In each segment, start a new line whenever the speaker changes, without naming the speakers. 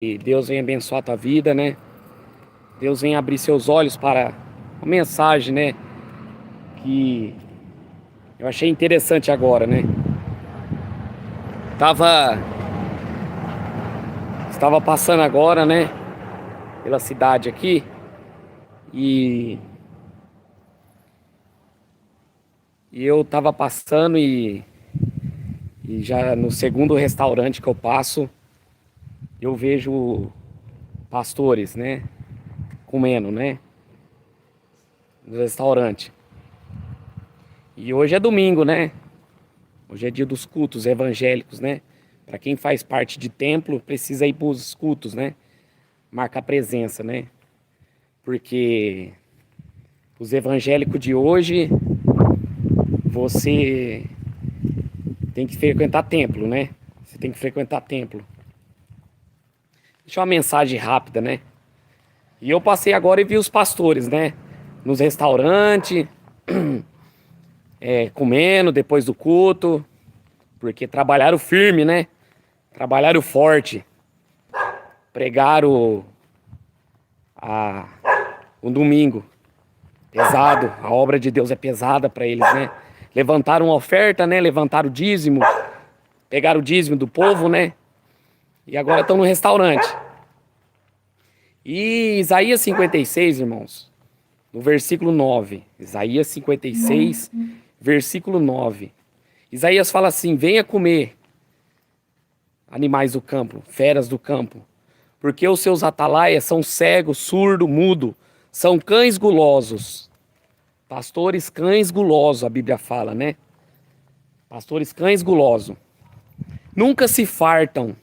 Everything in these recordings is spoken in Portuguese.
Deus venha abençoar a tua vida, né? Deus venha abrir seus olhos para uma mensagem, né? Que eu achei interessante agora, né? Tava, estava passando agora, né? Pela cidade aqui e, e eu tava passando e já no segundo restaurante que eu passo, eu vejo pastores, né? Comendo, né? No restaurante. E hoje é domingo, né? Hoje é dia dos cultos evangélicos, né? Para quem faz parte de templo, precisa ir para os cultos, né? Marca a presença, né? Porque os evangélicos de hoje, você tem que frequentar templo, né? Você tem que frequentar templo. Deixa uma mensagem rápida, né? E eu passei agora e vi os pastores, né? Nos restaurantes, comendo depois do culto, porque trabalharam firme, né? Trabalharam forte. Pregaram o domingo. Pesado. A obra de Deus é pesada para eles, né? Levantaram uma oferta, né? Levantaram o dízimo. Pegaram o dízimo do povo, né? E agora estão no restaurante. E Isaías 56, irmãos, no versículo 9. Isaías 56, versículo 9. Isaías fala assim: venha comer, animais do campo, feras do campo, porque os seus atalaias são cego, surdo, mudo, são cães gulosos. Pastores cães gulosos, a Bíblia fala, né? Pastores cães gulosos. Nunca se fartam,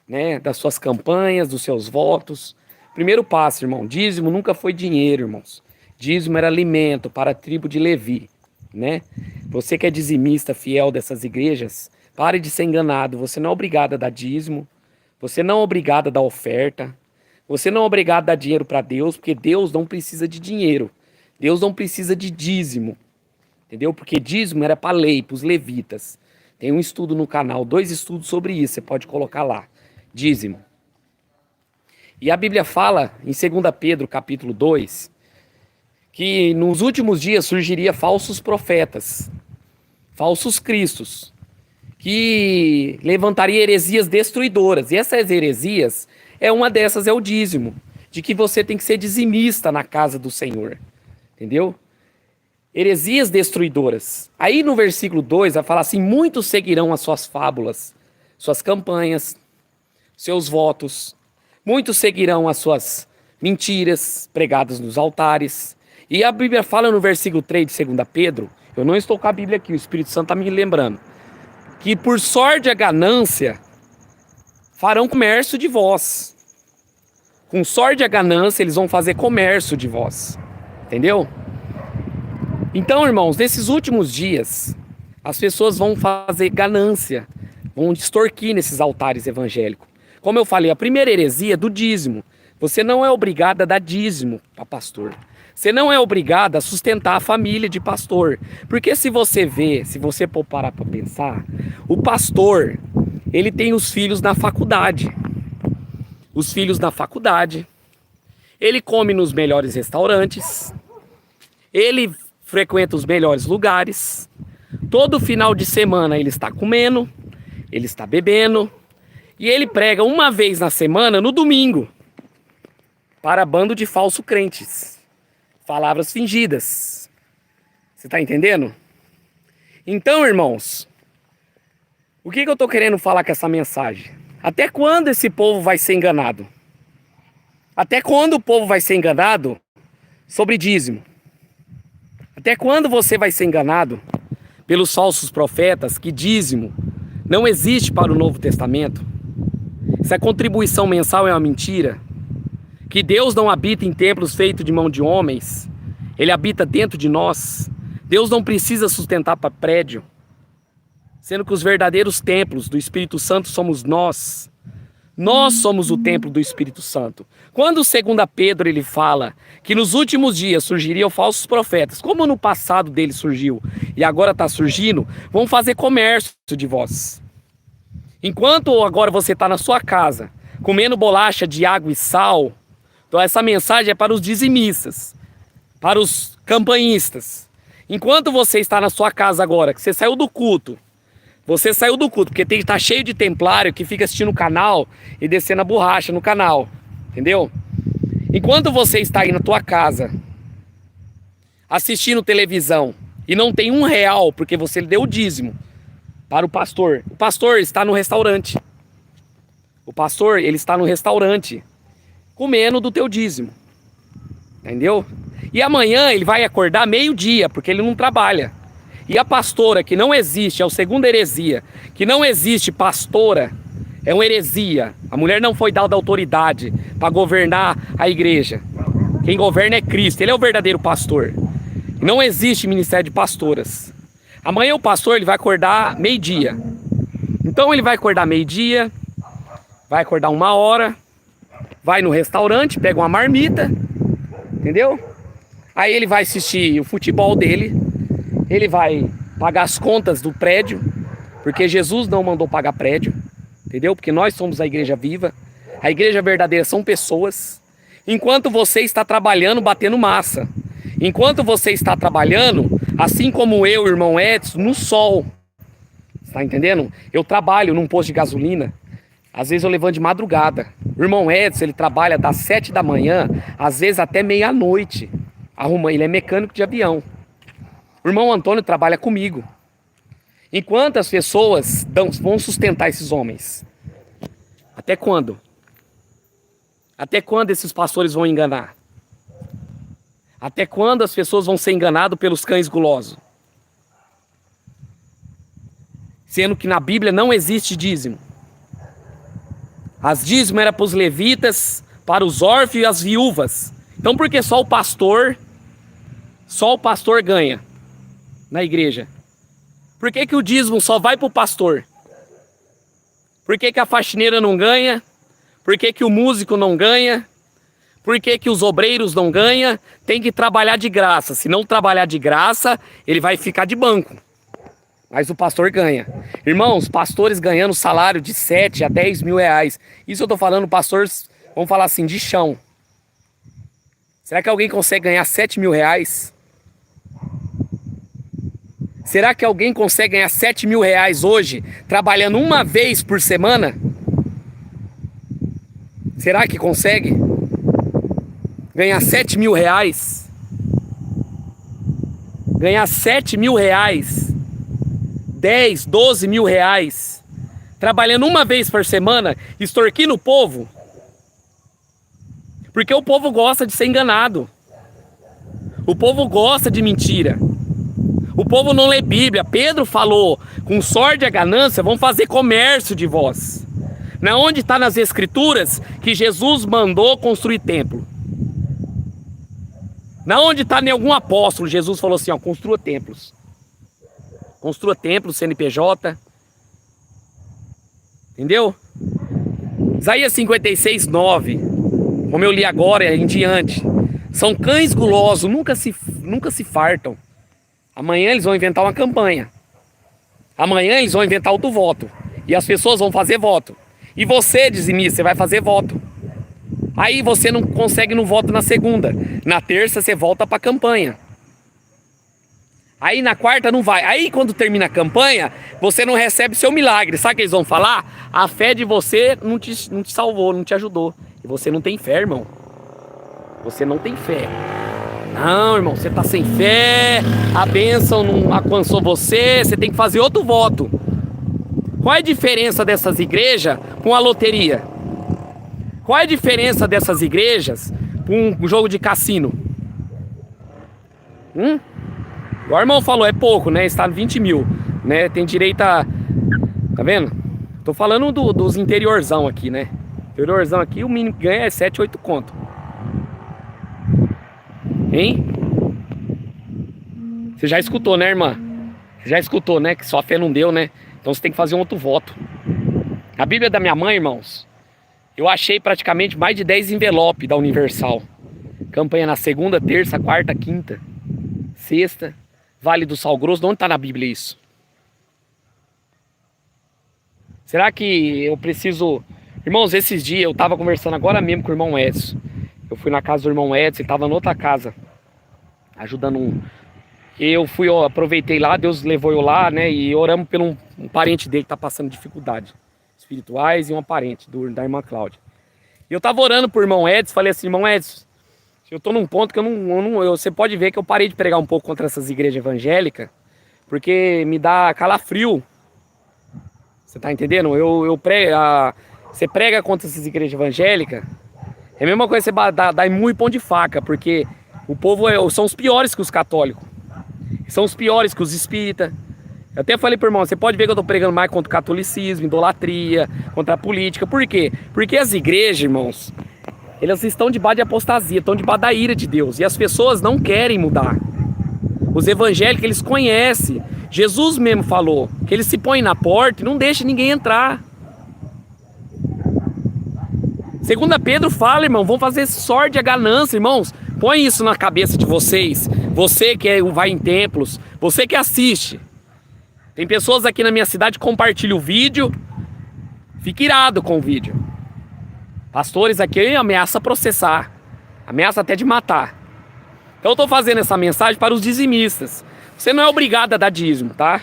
né, das suas campanhas, dos seus votos. Primeiro passo, irmão, dízimo nunca foi dinheiro, irmãos. Dízimo era alimento para a tribo de Levi, né? Você que é dizimista fiel dessas igrejas, pare de ser enganado. Você não é obrigado a dar dízimo. Você não é obrigado a dar oferta. Você não é obrigado a dar dinheiro para Deus, porque Deus não precisa de dinheiro. Deus não precisa de dízimo. Entendeu? Porque dízimo era para a lei, para os levitas. Tem um estudo no canal, 2 estudos sobre isso, você pode colocar lá. Dízimo. E a Bíblia fala, em 2 Pedro, capítulo 2, que nos últimos dias surgiria falsos profetas, falsos cristos, que levantaria heresias destruidoras. E essas heresias, uma dessas é o dízimo, de que você tem que ser dizimista na casa do Senhor. Entendeu? Heresias destruidoras. Aí no versículo 2 vai falar assim: muitos seguirão as suas fábulas, suas campanhas, seus votos. Muitos seguirão as suas mentiras pregadas nos altares. E a Bíblia fala no versículo 3 de 2 Pedro, eu não estou com a Bíblia aqui, o Espírito Santo está me lembrando, que por sorte a ganância farão comércio de vós. Com sorte a ganância eles vão fazer comércio de vós. Entendeu? Então, irmãos, nesses últimos dias, as pessoas vão fazer ganância, vão extorquir nesses altares evangélicos. Como eu falei, a primeira heresia é do dízimo. Você não é obrigado a dar dízimo para pastor. Você não é obrigado a sustentar a família de pastor. Porque se você parar para pensar, o pastor, ele tem os filhos na faculdade. Os filhos na faculdade. Ele come nos melhores restaurantes. Ele frequenta os melhores lugares. Todo final de semana ele está comendo, ele está bebendo. E ele prega uma vez na semana, no domingo, para bando de falsos crentes. Palavras fingidas. Você está entendendo? Então, irmãos, o que eu estou querendo falar com essa mensagem? Até quando esse povo vai ser enganado? Até quando o povo vai ser enganado sobre dízimo? Até quando você vai ser enganado pelos falsos profetas que dízimo não existe para o Novo Testamento? Essa contribuição mensal é uma mentira. Que Deus não habita em templos feitos de mão de homens. Ele habita dentro de nós. Deus não precisa sustentar para prédio. Sendo que os verdadeiros templos do Espírito Santo somos nós. Nós somos o templo do Espírito Santo. Quando 2 Pedro ele fala que nos últimos dias surgiriam falsos profetas, como no passado dele surgiu e agora está surgindo, vão fazer comércio de vós. Enquanto agora você está na sua casa, comendo bolacha de água e sal. Então essa mensagem é para os dizimistas, para os campanhistas. Enquanto você está na sua casa agora, que você saiu do culto, porque tem que estar cheio de templário que fica assistindo o canal e descendo a borracha no canal, entendeu? Enquanto você está aí na tua casa, assistindo televisão, e não tem R$1 porque você deu o dízimo para o pastor está no restaurante. O pastor, ele está no restaurante, comendo do teu dízimo, entendeu? E amanhã ele vai acordar meio-dia, porque ele não trabalha. E a pastora, que não existe, é a segunda heresia, que não existe pastora, é uma heresia. A mulher não foi dada autoridade para governar a igreja. Quem governa é Cristo, ele é o verdadeiro pastor. Não existe ministério de pastoras. Amanhã o pastor ele vai acordar meio-dia. Então ele vai acordar meio-dia, vai acordar 1 hora, vai no restaurante, pega uma marmita, entendeu? Aí ele vai assistir o futebol dele, ele vai pagar as contas do prédio, porque Jesus não mandou pagar prédio, entendeu? Porque nós somos a igreja viva, a igreja verdadeira são pessoas. Enquanto você está trabalhando, batendo massa, enquanto você está trabalhando, assim como eu, irmão Edson, no sol, tá entendendo? Eu trabalho num posto de gasolina, às vezes eu levanto de madrugada. O irmão Edson, ele trabalha das 7 da manhã, às vezes até meia-noite. Ele é mecânico de avião. O irmão Antônio trabalha comigo. Enquanto as pessoas vão sustentar esses homens? Até quando? Até quando esses pastores vão enganar? Até quando as pessoas vão ser enganadas pelos cães gulosos? Sendo que na Bíblia não existe dízimo. As dízimos eram para os levitas, para os órfãos e as viúvas. Então por que só o pastor ganha na igreja? Por que o dízimo só vai para o pastor? Por que a faxineira não ganha? Por que o músico não ganha? Por que os obreiros não ganham? Tem que trabalhar de graça. Se não trabalhar de graça, ele vai ficar de banco. Mas o pastor ganha. Irmãos, pastores ganhando salário de 7 a 10 mil reais. Isso eu tô falando, pastores, vamos falar assim, de chão. Será que alguém consegue ganhar 7 mil reais? Será que alguém consegue ganhar 7 mil reais hoje, trabalhando uma vez por semana? Será que consegue? Ganhar 7 mil reais? Ganhar 7 mil reais? 10, 12 mil reais, trabalhando uma vez por semana, extorquindo o povo, porque o povo gosta de ser enganado, o povo gosta de mentira, o povo não lê Bíblia. Pedro falou, com sorte e ganância vão fazer comércio de vós. Na onde está nas escrituras que Jesus mandou construir templo? Na onde está em algum apóstolo Jesus falou assim, ó, construa templos? Construa templo, CNPJ. Entendeu? Isaías 56, 9. Como eu li agora em diante. São cães gulosos, nunca se fartam. Amanhã eles vão inventar uma campanha. Amanhã eles vão inventar outro voto. E as pessoas vão fazer voto. E você, dizimista, você vai fazer voto. Aí você não consegue no voto na segunda. Na terça você volta para a campanha. Aí na quarta não vai. Aí quando termina a campanha, você não recebe seu milagre. Sabe o que eles vão falar? A fé de você não te salvou, não te ajudou. E você não tem fé, irmão. Você não tem fé. Não, irmão, você tá sem fé. A bênção não alcançou você. Você tem que fazer outro voto. Qual é a diferença dessas igrejas com a loteria? Qual é a diferença dessas igrejas com um jogo de cassino? O irmão falou, é pouco, né? Está 20 mil, né? Tem direito a... Tá vendo? Tô falando dos interiorzão aqui, né? Interiorzão aqui, o mínimo que ganha é 7, 8 conto. Hein? Você já escutou, né, irmã? Você já escutou, né? Que sua fé não deu, né? Então você tem que fazer um outro voto. A Bíblia da minha mãe, irmãos, eu achei praticamente mais de 10 envelopes da Universal. Campanha na segunda, terça, quarta, quinta, sexta. Vale do Sal Grosso, onde está na Bíblia isso? Será que eu preciso Irmãos, esses dias eu tava conversando agora mesmo com o irmão Edson. Eu fui na casa do irmão Edson, ele tava na outra casa, ajudando um. Eu fui, ó, aproveitei lá, Deus levou eu lá, né? E oramos por um parente dele que tá passando dificuldades espirituais e uma parente da irmã Cláudia. E eu tava orando pro irmão Edson, falei assim, irmão Edson, eu tô num ponto que você pode ver que eu parei de pregar um pouco contra essas igrejas evangélicas, porque me dá calafrio. Você tá entendendo? Você prega contra essas igrejas evangélicas, é a mesma coisa que você dá murro e pão de faca, porque o povo são os piores que os católicos, são os piores que os espíritas. Eu até falei pro irmão, você pode ver que eu tô pregando mais contra o catolicismo, idolatria, contra a política. Por quê? Porque as igrejas, irmãos, elas estão debaixo de apostasia, estão debaixo da ira de Deus. E as pessoas não querem mudar. Os evangélicos, eles conhecem. Jesus mesmo falou que eles se põem na porta e não deixam ninguém entrar. Segunda Pedro fala, irmão, vão fazer sorte a ganância, irmãos. Põe isso na cabeça de vocês. Você que vai em templos, você que assiste. Tem pessoas aqui na minha cidade que compartilham o vídeo. Fica irado com o vídeo. Pastores aqui ameaçam processar. Ameaça até de matar. Então eu tô fazendo essa mensagem para os dizimistas. Você não é obrigado a dar dízimo, tá?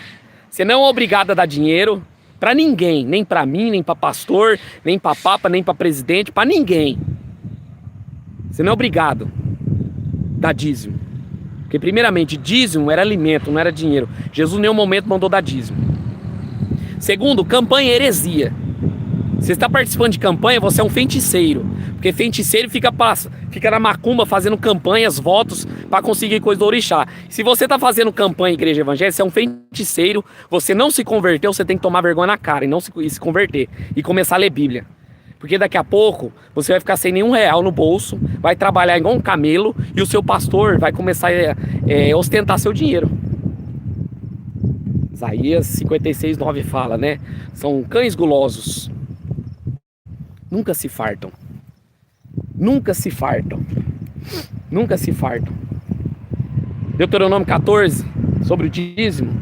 Você não é obrigado a dar dinheiro para ninguém. Nem para mim, nem para pastor, nem para papa, nem para presidente, para ninguém. Você não é obrigado a dar dízimo. Porque primeiramente, dízimo era alimento, não era dinheiro. Jesus em nenhum momento mandou dar dízimo. Segundo, campanha é heresia. Você está participando de campanha, você é um feiticeiro. Porque feiticeiro fica na macumba fazendo campanhas, votos para conseguir coisa do orixá. Se você está fazendo campanha em igreja evangélica, você é um feiticeiro, você não se converteu, você tem que tomar vergonha na cara e não se converter. E começar a ler Bíblia. Porque daqui a pouco você vai ficar sem nenhum real no bolso, vai trabalhar igual um camelo e o seu pastor vai começar a ostentar seu dinheiro. Isaías 56:9 fala, né? São cães gulosos. Nunca se fartam. Nunca se fartam. Nunca se fartam. Deuteronômio 14, sobre o dízimo.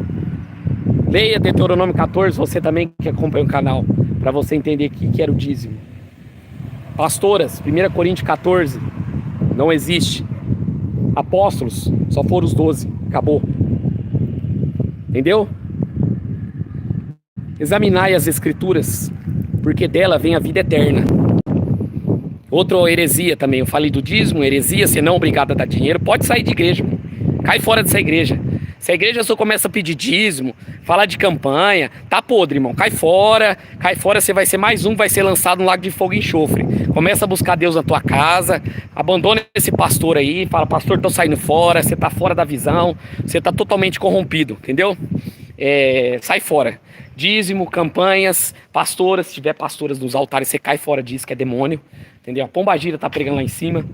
Leia Deuteronômio 14, você também que acompanha o canal, para você entender o que era o dízimo. Pastoras, 1 Coríntios 14, não existe. Apóstolos, só foram os 12, acabou. Entendeu? Examinai as escrituras, porque dela vem a vida eterna. Outra heresia também, eu falei do dízimo, heresia, você não é obrigado a dar dinheiro, pode sair de igreja, cai fora dessa igreja. Se a igreja só começa a pedir dízimo, falar de campanha, tá podre, irmão, cai fora, você vai ser mais um, vai ser lançado no lago de fogo e enxofre. Começa a buscar Deus na tua casa, abandona esse pastor aí, fala, pastor, tô saindo fora, você tá fora da visão, você tá totalmente corrompido, entendeu? Sai fora. Dízimo, campanhas, pastoras, se tiver pastoras nos altares, você cai fora disso, que é demônio, entendeu? A pombagira tá pregando lá em cima.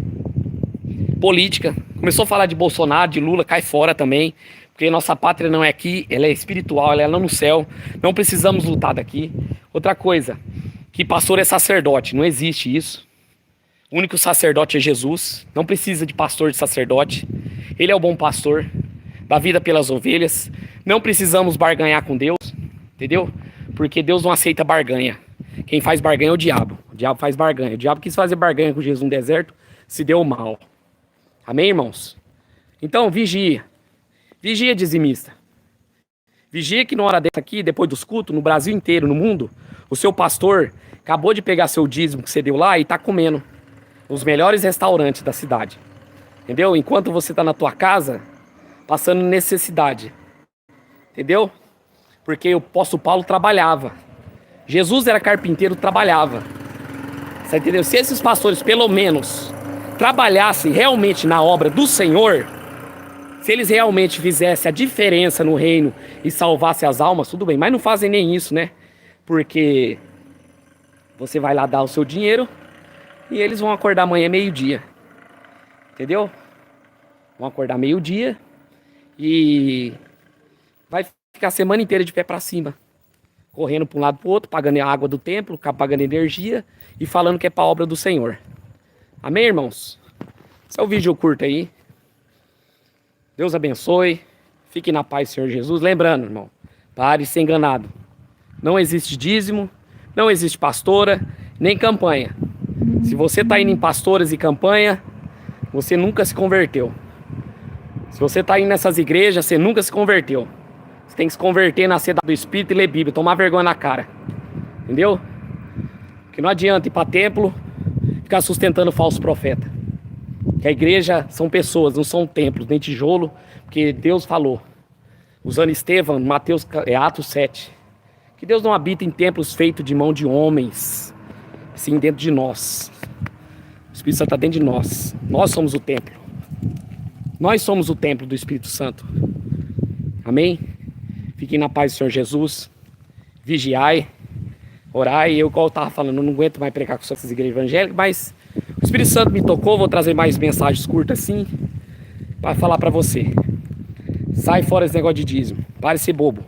Política, começou a falar de Bolsonaro, de Lula, cai fora também, porque nossa pátria não é aqui, ela é espiritual, ela é lá no céu, não precisamos lutar daqui. Outra coisa, que pastor é sacerdote, não existe isso. O único sacerdote é Jesus, não precisa de pastor de sacerdote, ele é o bom pastor, dá vida pelas ovelhas, não precisamos barganhar com Deus, entendeu? Porque Deus não aceita barganha, quem faz barganha é o diabo faz barganha, o diabo quis fazer barganha com Jesus no deserto, se deu mal. Amém, irmãos? Então, vigia. Vigia, dizimista. Vigia que na hora dessa aqui, depois dos cultos, no Brasil inteiro, no mundo, o seu pastor acabou de pegar seu dízimo que você deu lá e tá comendo nos melhores restaurantes da cidade. Entendeu? Enquanto você tá na tua casa, passando necessidade. Entendeu? Porque o apóstolo Paulo trabalhava. Jesus era carpinteiro, trabalhava. Você entendeu? Se esses pastores, pelo menos, trabalhassem realmente na obra do Senhor, se eles realmente fizessem a diferença no reino e salvassem as almas, tudo bem, mas não fazem nem isso, né? Porque você vai lá dar o seu dinheiro e eles vão acordar amanhã meio-dia, entendeu? Vão acordar meio-dia e vai ficar a semana inteira de pé pra cima, correndo para um lado pro outro, pagando a água do templo, pagando energia e falando que é pra obra do Senhor. Amém, irmãos? Esse é o vídeo curto aí. Deus abençoe. Fique na paz, Senhor Jesus. Lembrando, irmão, pare de ser enganado. Não existe dízimo, não existe pastora. nem campanha. Se você está indo em pastores e campanha, você nunca se converteu. Se você está indo nessas igrejas, você nunca se converteu. Você tem que se converter, nascer do Espírito e ler Bíblia, tomar vergonha na cara. Entendeu? Porque não adianta ir para templo e ficar sustentando falso profeta. Que a igreja são pessoas, não são templos, nem tijolo, porque Deus falou. Usando Estevão, Atos 7. Que Deus não habita em templos feitos de mão de homens, sim dentro de nós. O Espírito Santo está dentro de nós. Nós somos o templo. Nós somos o templo do Espírito Santo. Amém? Fiquem na paz do Senhor Jesus. Vigiai, orai. Eu, igual eu estava falando, eu não aguento mais pregar com essas igrejas evangélicas, mas o Espírito Santo me tocou. Vou trazer mais mensagens curtas assim, para falar para você. Sai fora desse negócio de dízimo. Pare de ser bobo.